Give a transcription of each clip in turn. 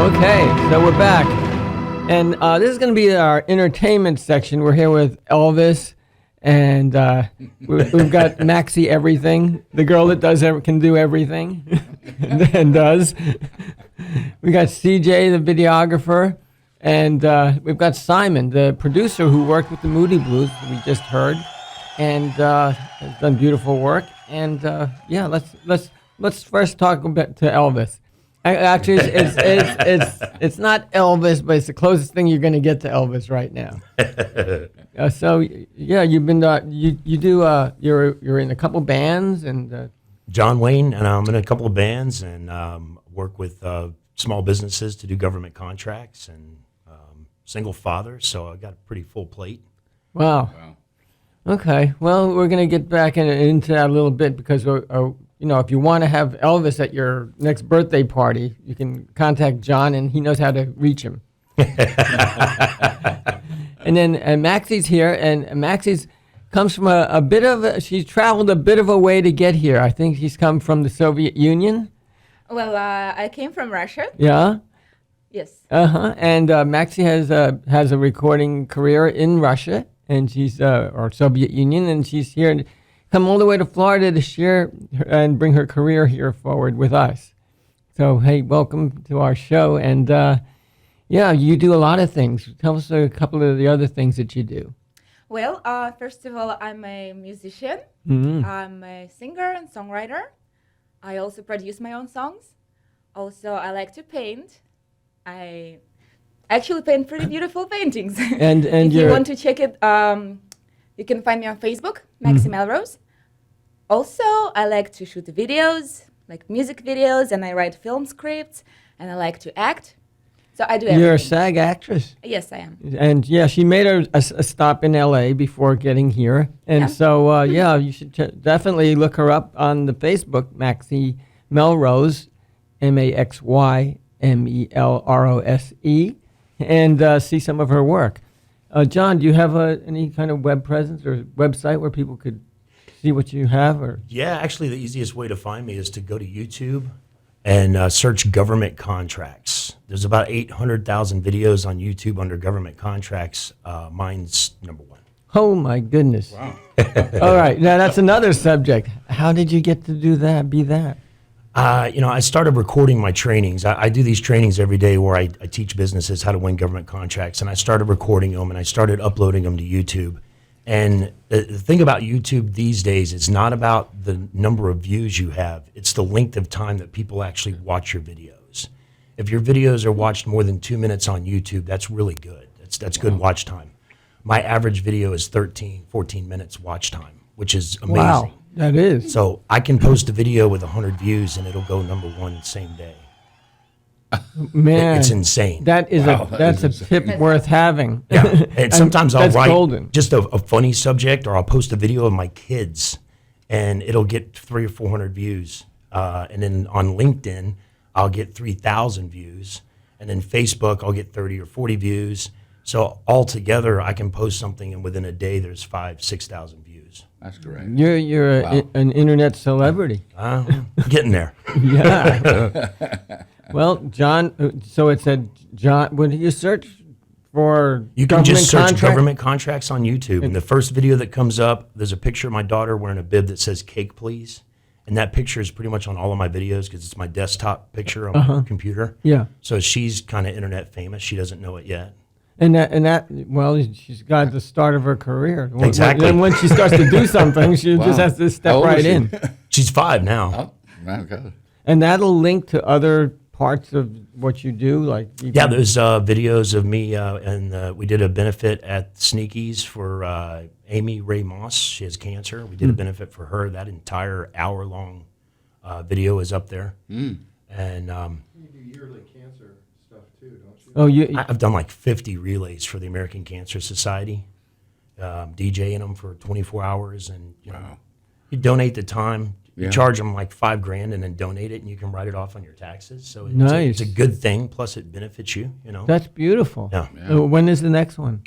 Okay, so we're back. And this is going to be our entertainment section. We're here with Elvis, and we've got Maxie Everything, the girl that can do everything and does. We got CJ, the videographer, and we've got Simon, the producer who worked with the Moody Blues, we just heard, and has done beautiful work. And yeah, let's first talk a bit to Elvis. Actually, it's not Elvis, but it's the closest thing you're going to get to Elvis right now. So yeah, you've been you're in a couple bands and John Wayne, and I'm in a couple of bands and work with small businesses to do government contracts and single father. So I got a pretty full plate. Wow. Okay, well, we're going to get back into that a little bit because if you want to have Elvis at your next birthday party, you can contact John, and he knows how to reach him. And then Maxie's here, and Maxie's comes from she's traveled a bit of a way to get here. I think she's come from the Soviet Union. Well, I came from Russia. Yeah? Yes. And Maxie has a recording career in Russia, and she's or Soviet Union, and she's here. And come all the way to Florida to share and bring her career here forward with us. So, hey, welcome to our show. And, yeah, you do a lot of things. Tell us a couple of the other things that you do. Well, first of all, I'm a musician. Mm-hmm. I'm a singer and songwriter. I also produce my own songs. Also, I like to paint. I actually paint pretty beautiful paintings. And if you want to check it, you can find me on Facebook, Maxie Melrose. Also, I like to shoot videos, like music videos, and I write film scripts, and I like to act. So I do everything. You're a SAG actress. Yes, I am. And, yeah, she made a stop in L.A. before getting here. And so, yeah, you should definitely look her up on the Facebook, Maxie Melrose, MaxyMelrose, and see some of her work. John, do you have any kind of web presence or website where people could see what you have? Or Yeah, actually, the easiest way to find me is to go to YouTube and search government contracts. There's about 800,000 videos on YouTube under government contracts. Mine's number one. Oh, my goodness. Wow. All right. Now, that's another subject. How did you get to do that, be that? I started recording my trainings. I do these trainings every day where I teach businesses how to win government contracts, and I started recording them, and I started uploading them to YouTube. And the thing about YouTube these days is not about the number of views you have. It's the length of time that people actually watch your videos. If your videos are watched more than 2 minutes on YouTube, that's really good. That's good watch time. My average video is 13, 14 minutes watch time, which is amazing. Wow, that is. So I can post a video with 100 views and it'll go number one the same day. Man, It's insane. That's a tip worth having. Yeah, and sometimes I'll write golden. just a funny subject, or I'll post a video of my kids, and it'll get 300 or 400 views. And then on LinkedIn, I'll get 3,000 views, and then Facebook, I'll get 30 or 40 views. So altogether, I can post something, and within a day, there's 5,000, 6,000 views. That's great. You're an internet celebrity. Getting there. Yeah. Well, John, so it said, John, when you search for You can just search contract? government contracts on YouTube, and the first video that comes up, there's a picture of my daughter wearing a bib that says "Cake, please," and that picture is pretty much on all of my videos because it's my desktop picture on my computer. Yeah. So she's kind of internet famous. She doesn't know it yet. Well, she's got the start of her career. Exactly. Then when she starts to do something, she Wow. just has to How step old right is she? in. She's 5 now. Oh, my God. And that'll link to other parts of what you do, like Yeah, there's videos of me, and we did a benefit at Sneakies for Amy Ray Moss. She has cancer. We did a benefit for her. That entire hour-long video is up there. And You do yearly cancer stuff too, don't you? Oh, I've done like 50 relays for the American Cancer Society, DJing them for 24 hours, and you donate the time. You charge them like $5,000 and then donate it, and you can write it off on your taxes. So it's a good thing. Plus, it benefits you. That's beautiful. Yeah. When is the next one?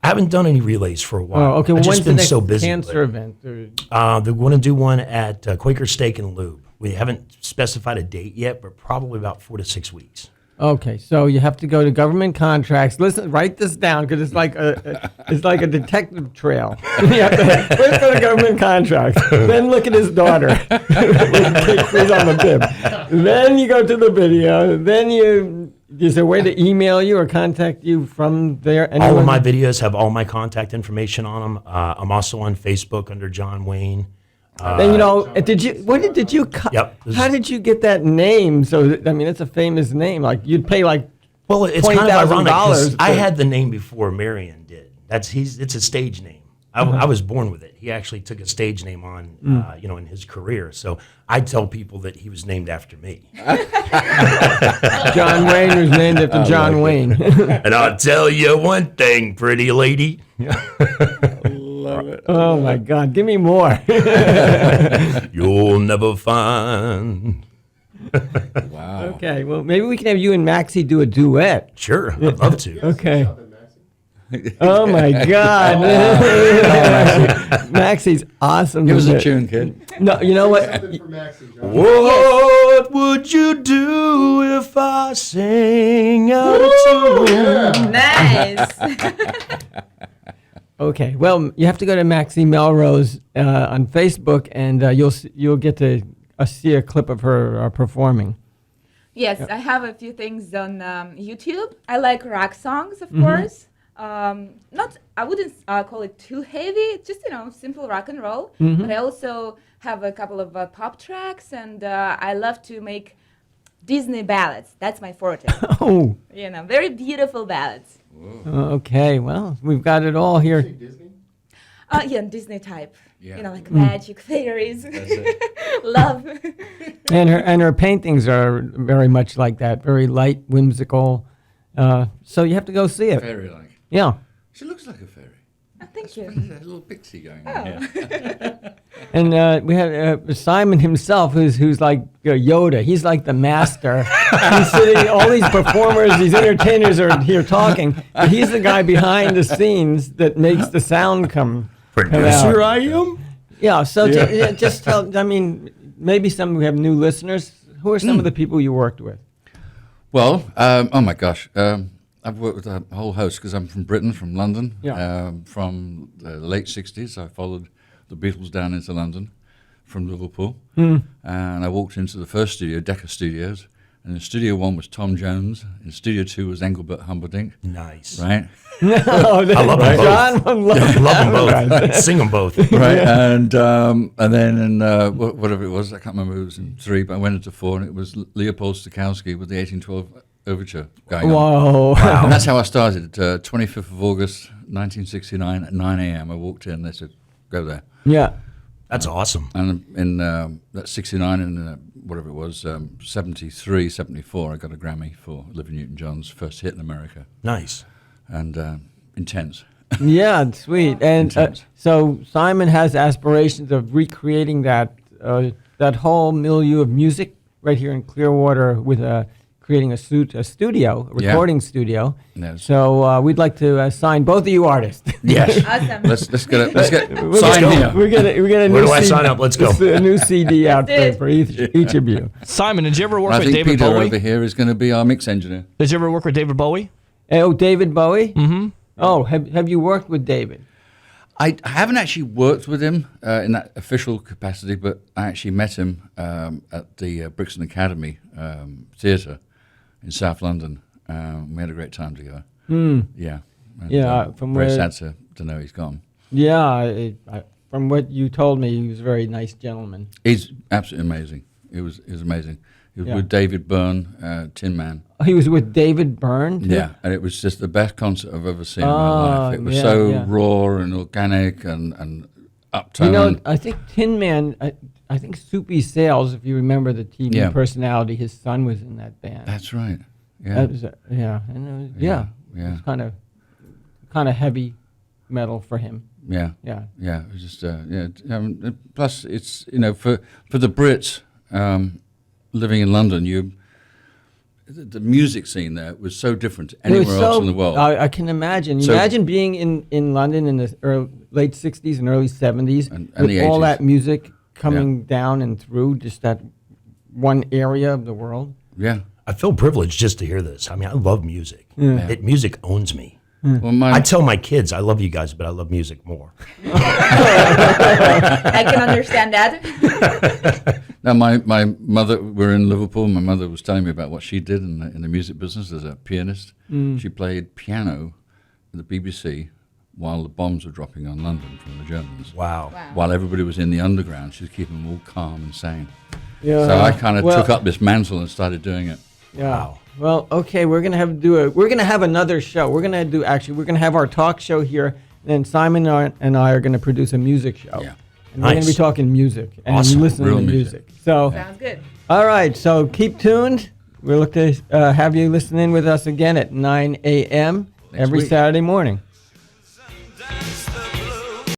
I haven't done any relays for a while. Oh, okay. Well, I've just when's the been next so busy. cancer event? They're going to do one at Quaker Steak and Lube. We haven't specified a date yet, but probably about 4 to 6 weeks. Okay, so you have to go to government contracts. Listen, write this down because it's like a detective trail. You have to first go to government contracts, then look at his daughter who's on the bib. Then you go to the video. Then is there a way to email you or contact you from there? All Anyone? of my videos have all my contact information on them. I'm also on Facebook under John Wayne. Then did you? Yep. How did you get that name? So I mean, it's a famous name. Like you'd pay like. Well, it's kind of ironic because $20,000 I had the name before Marion did. It's a stage name. I was born with it. He actually took a stage name on, in his career. So I tell people that he was named after me. John Wayne was named after John Wayne. And I'll tell you one thing, pretty lady. Love it. Oh my God! Give me more. You'll never find. Wow. Okay, well maybe we can have you and Maxie do a duet. Sure, I'd love to. Okay. Stop it, Maxie. Oh my God. Maxie's awesome. Give us a tune, kid. No, you know what? Something for Maxie, John. What would you do if I sang out of tune? Nice. Okay, well you have to go to Maxie Melrose on Facebook, and you'll get to see a clip of her performing. Yes, I have a few things on YouTube. I like rock songs, of course. Not, I wouldn't call it too heavy. It's just simple rock and roll. But I also have a couple of pop tracks, and I love to make Disney ballads. That's my forte. Oh, Very beautiful ballads. okay. Well, we've got it all here. Say Disney? Yeah, Disney type. Yeah. Like magic, fairies, love. And her paintings are very much like that, very light, whimsical. So you have to go see it. Fairy-like. Yeah. She looks like a fairy. Thank you. There's a little pixie going on here. And we have Simon himself, who's like Yoda. He's like the master. He's sitting. All these performers, these entertainers are here talking, but he's the guy behind the scenes that makes the sound come. Producer I am? Yeah. So just tell. I mean, maybe we have new listeners. Who are some of the people you worked with? Well, oh my gosh. I've worked with a whole host because I'm from Britain, from London. Yeah. From the late 60s, I followed the Beatles down into London from Liverpool. And I walked into the first studio, Decca Studios. And in Studio 1 was Tom Jones. In Studio 2 was Engelbert Humperdinck. Nice. Right? I love them both. John Love them both. Sing them both. Right. And then in whatever it was, I can't remember, it was in 3, but I went into 4, and it was Leopold Stokowski with the 1812 Overture going on. Whoa. And that's how I started. 25th of August, 1969 at 9 a.m. I walked in, they said, go there. Yeah. That's awesome. And in that 69 and whatever it was, 73, 74, I got a Grammy for Olivia Newton-John's first hit in America. Nice. And intense. Yeah, sweet. And Intense. so Simon has aspirations of recreating that whole milieu of music right here in Clearwater with creating a studio, a recording studio. Yes. So we'd like to sign both of you artists. Yes. Awesome. Let's get We're sign gonna- here. We're gonna a new Where do I CD sign up? Let's go. A new CD out there Good. for each of you. Simon, did you ever work I with think David Peter Bowie? over here is going to be our mix engineer. Did you ever work with David Bowie? Oh, David Bowie. Mm-hmm. Oh, have you worked with David? I haven't actually worked with him in that official capacity, but I actually met him at the Brixton Academy Theatre in South London. We had a great time together. Yeah. And, Yeah, from very where- sad to know he's gone. Yeah, from what you told me, he was a very nice gentleman. He's absolutely amazing. He was amazing. He was Yeah. with David Byrne, Tin Man. He was with David Byrne. too? Yeah, and it was just the best concert I've ever seen in Oh, my life. It was yeah, so yeah. raw and organic and uptone. You know, I think Tin Man, I think Soupy Sales, if you remember the TV Yeah. personality, his son was in that band. That's right. Yeah. That was, yeah, and it was, yeah, Yeah. it was kind of heavy metal for him. Yeah. Yeah, Yeah, it was just plus it's for the Brits living in London, the music scene there was so different to It was anywhere else in the world. I can imagine. So- Imagine being in London in the late '60s and early '70s And with the all 80s. that music coming down and through just that one area of the world. Yeah, I feel privileged just to hear this. I mean, I love music. Music owns me. Well, I tell my kids I love you guys, but I love music more. I can understand that. now my mother, we're in Liverpool. My mother was telling me about what she did in the music business as a pianist. She played piano at the BBC while the bombs were dropping on London from the Germans. Wow. While everybody was in the underground, she was keeping them all calm and sane. Yeah. So I kind of took up this mantle and started doing it. Yeah. Wow. Well, okay, we're gonna have another show. We're gonna have our talk show here, and then Simon and I are gonna produce a music show. Yeah. And we're gonna be Nice. talking music and Awesome. listening Real to music. music. So, Sounds good. all right. So keep tuned. We'll look to have you listen in with us again at 9 a.m. every week. Saturday morning.